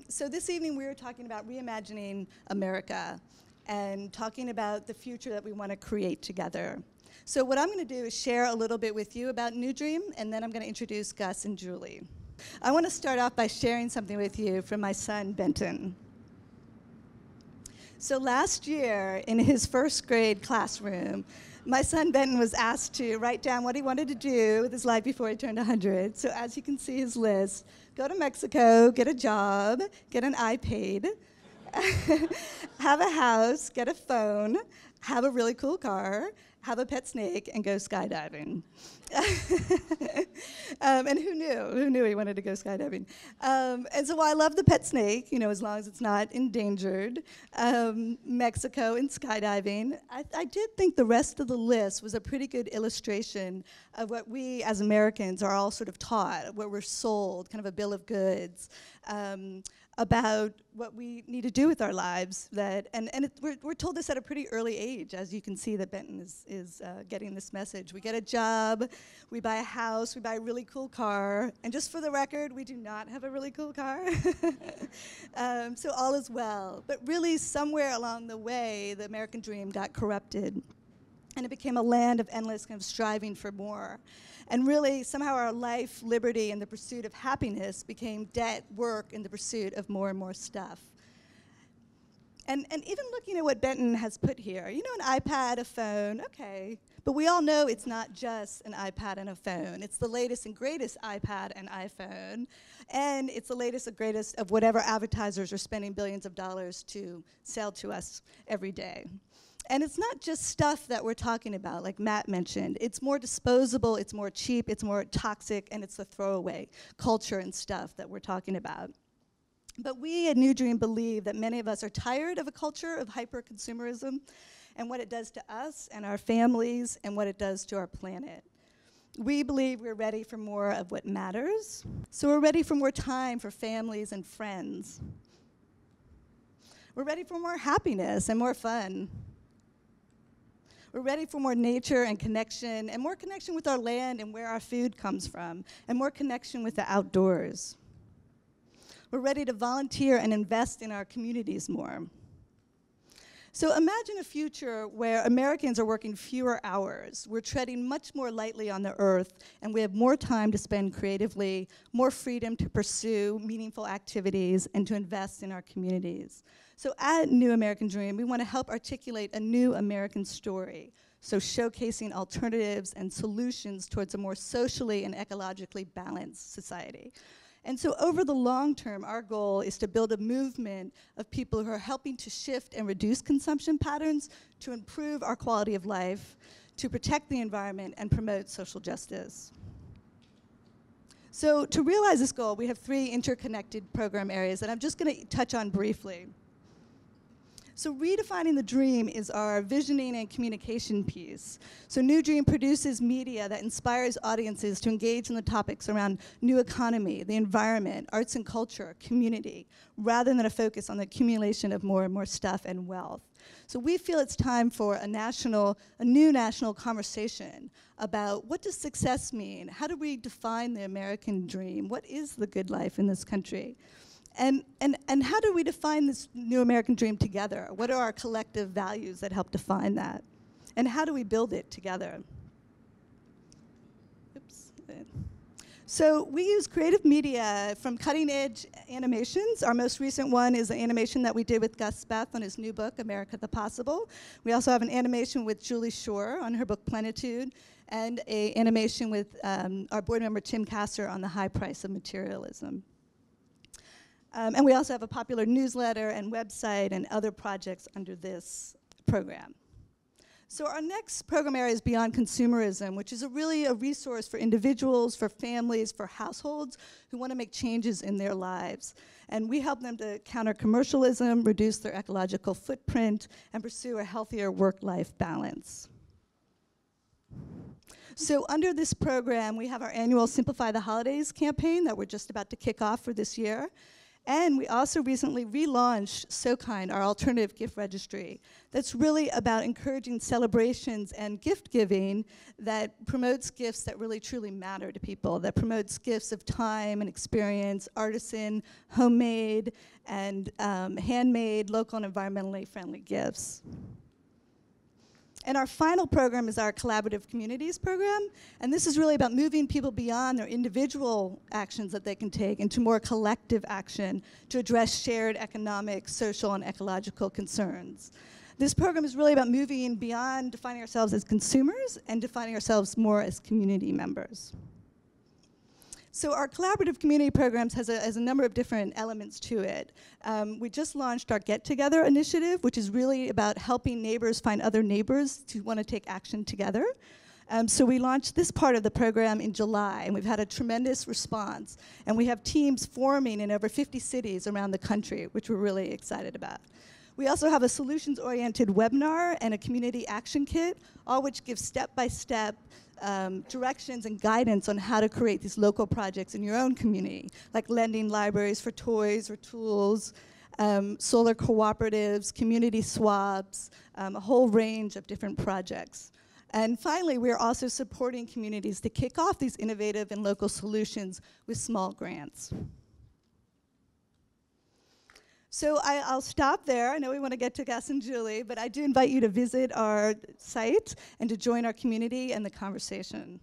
So this evening we are talking about reimagining America and talking about the future that we want to create together. So what I'm going to do is share a little bit with you about New Dream, and then I'm going to introduce Gus and Julie. I want to start off by sharing something with you from my son, Benton. So last year, in his first grade classroom, my son Benton was asked to write down what he wanted to do with his life before he turned 100. So as you can see his list, go to Mexico, get a job, get an iPad, have a house, get a phone, have a really cool car, have a pet snake, and go skydiving. And who knew? Who knew he wanted to go skydiving? And so while I love the pet snake, you know, as long as it's not endangered, Mexico and skydiving, I did think the rest of the list was a pretty good illustration of what we as Americans are all sort of taught, what we're sold, kind of a bill of goods, about what we need to do with our lives. We're told this at a pretty early age, as you can see that Benton is getting this message. We get a job, we buy a house, we buy a really cool car, and just for the record, we do not have a really cool car. So all is well. But really, somewhere along the way, the American dream got corrupted, and it became a land of endless kind of striving for more. And really, somehow our life, liberty, and the pursuit of happiness became debt, work, and the pursuit of more and more stuff. And even looking at what Benton has put here, you know, an iPad, a phone, okay. But we all know it's not just an iPad and a phone. It's the latest and greatest iPad and iPhone. And it's the latest and greatest of whatever advertisers are spending billions of dollars to sell to us every day. And it's not just stuff that we're talking about, like Matt mentioned. It's more disposable, it's more cheap, it's more toxic, and it's the throwaway culture and stuff that we're talking about. But we at New Dream believe that many of us are tired of a culture of hyper-consumerism and what it does to us and our families and what it does to our planet. We believe we're ready for more of what matters, so we're ready for more time for families and friends. We're ready for more happiness and more fun. We're ready for more nature and more connection with our land and where our food comes from, and more connection with the outdoors. We're ready to volunteer and invest in our communities more. So imagine a future where Americans are working fewer hours. We're treading much more lightly on the earth, and we have more time to spend creatively, more freedom to pursue meaningful activities, and to invest in our communities. So at New American Dream, we want to help articulate a new American story, so showcasing alternatives and solutions towards a more socially and ecologically balanced society. And so over the long term, our goal is to build a movement of people who are helping to shift and reduce consumption patterns, to improve our quality of life, to protect the environment, and promote social justice. So to realize this goal, we have 3 interconnected program areas that I'm just going to touch on briefly. So redefining the dream is our visioning and communication piece. So New Dream produces media that inspires audiences to engage in the topics around new economy, the environment, arts and culture, community, rather than a focus on the accumulation of more and more stuff and wealth. So we feel it's time for a new national conversation about what does success mean? How do we define the American dream? What is the good life in this country? And how do we define this new American dream together? What are our collective values that help define that? And how do we build it together? Oops. So we use creative media from cutting-edge animations. Our most recent one is an animation that we did with Gus Speth on his new book, America the Possible. We also have an animation with Juliet Schor on her book, Plenitude, and an animation with our board member, Tim Kasser, on the high price of materialism. And we also have a popular newsletter and website and other projects under this program. So our next program area is Beyond Consumerism, which is really a resource for individuals, for families, for households who want to make changes in their lives. And we help them to counter commercialism, reduce their ecological footprint, and pursue a healthier work-life balance. So under this program, we have our annual Simplify the Holidays campaign that we're just about to kick off for this year. And we also recently relaunched So Kind, our alternative gift registry. That's really about encouraging celebrations and gift giving that promotes gifts that really truly matter to people, that promotes gifts of time and experience, artisan, homemade, and handmade, local and environmentally friendly gifts. And our final program is our Collaborative Communities program. And this is really about moving people beyond their individual actions that they can take into more collective action to address shared economic, social, and ecological concerns. This program is really about moving beyond defining ourselves as consumers and defining ourselves more as community members. So our collaborative community programs has a number of different elements to it. We just launched our Get Together initiative, which is really about helping neighbors find other neighbors to want to take action together. So we launched this part of the program in July, and we've had a tremendous response. And we have teams forming in over 50 cities around the country, which we're really excited about. We also have a solutions-oriented webinar and a community action kit, all which give step-by-step directions and guidance on how to create these local projects in your own community, like lending libraries for toys or tools, solar cooperatives, community swaps, a whole range of different projects. And finally, we're also supporting communities to kick off these innovative and local solutions with small grants. So I'll stop there. I know we want to get to Gus and Julie, but I do invite you to visit our site and to join our community and the conversation.